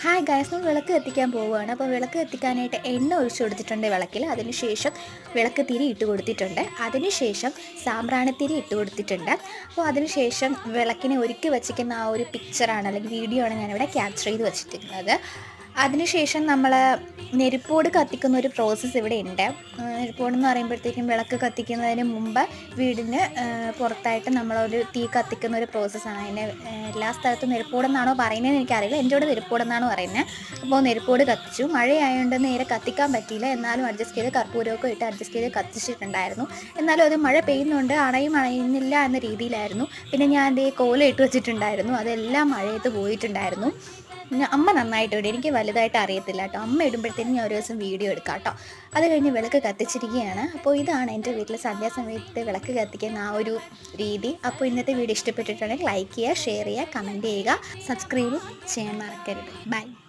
Hi guys, നമ്മൾ വിളക്ക് കത്തിക്കാൻ പോവുകയാണ്. അപ്പോൾ വിളക്ക് കത്തിക്കാനായിട്ട് എണ്ണ ഒഴിച്ചു കൊടുത്തിട്ടുണ്ട് വിളക്കിൽ. അതിനുശേഷം വിളക്ക് തിരി ഇട്ട് കൊടുത്തിട്ടുണ്ട്. അതിനുശേഷം സാമ്പ്രാണിത്തിരി ഇട്ട് കൊടുത്തിട്ടുണ്ട്. അപ്പോൾ അതിനുശേഷം വിളക്കിനെ ഒരുക്കി വച്ചിരിക്കുന്ന ആ ഒരു പിക്ചറാണ് അല്ലെങ്കിൽ വീഡിയോ ആണ് ഞാനിവിടെ ക്യാപ്ചർ ചെയ്ത് വെച്ചിട്ടുള്ളത്. അതിനുശേഷം നമ്മൾ നെരുപ്പോട് കത്തിക്കുന്ന ഒരു പ്രോസസ്സ് ഇവിടെ ഉണ്ട്. നെരുപ്പോടെന്ന് പറയുമ്പോഴത്തേക്കും വിളക്ക് കത്തിക്കുന്നതിന് മുമ്പ് വീടിന് പുറത്തായിട്ട് നമ്മളൊരു തീ കത്തിക്കുന്ന ഒരു പ്രോസസ്സാണ്. അതിനെ എല്ലാ സ്ഥലത്തും നെരുപ്പോടെന്നാണോ പറയുന്നതെന്ന് എനിക്കറിയില്ല. എൻ്റെ ഇവിടെ നെരുപ്പോടെന്നാണ് പറയുന്നത്. അപ്പോൾ നെരുപ്പോട് കത്തിച്ചു. മഴയായതുകൊണ്ട് നേരെ കത്തിക്കാൻ പറ്റിയില്ല. എന്നാലും അഡ്ജസ്റ്റ് ചെയ്ത് കർപ്പൂരമൊക്കെ ഇട്ട് അഡ്ജസ്റ്റ് ചെയ്ത് കത്തിച്ചിട്ടുണ്ടായിരുന്നു. എന്നാലും അത് മഴ പെയ്യുന്നുണ്ട്, അണയുന്നില്ല എന്ന രീതിയിലായിരുന്നു. പിന്നെ ഞാൻ എൻ്റെ കോല ഇട്ട് വെച്ചിട്ടുണ്ടായിരുന്നു. അതെല്ലാം മഴയത്ത് പോയിട്ടുണ്ടായിരുന്നു. അമ്മ നന്നായിട്ട് ഇടും, എനിക്ക് വലുതായിട്ട് അറിയത്തില്ല കേട്ടോ. അമ്മ ഇടുമ്പോഴത്തേനും ഞാൻ ഒരു ദിവസം വീഡിയോ എടുക്കാം കേട്ടോ. അത് കഴിഞ്ഞ് വിളക്ക് കത്തിച്ചിരിക്കുകയാണ്. അപ്പോൾ ഇതാണ് എൻ്റെ വീട്ടിൽ സന്ധ്യാസമയത്ത് വിളക്ക് കത്തിക്കുന്ന ആ ഒരു രീതി. അപ്പോൾ ഇന്നത്തെ വീഡിയോ ഇഷ്ടപ്പെട്ടിട്ടുണ്ടെങ്കിൽ ലൈക്ക് ചെയ്യുക, ഷെയർ ചെയ്യുക, കമൻറ്റ് ചെയ്യുക, സബ്സ്ക്രൈബും ചെയ്യാൻ മറക്കരുത്. ബൈ.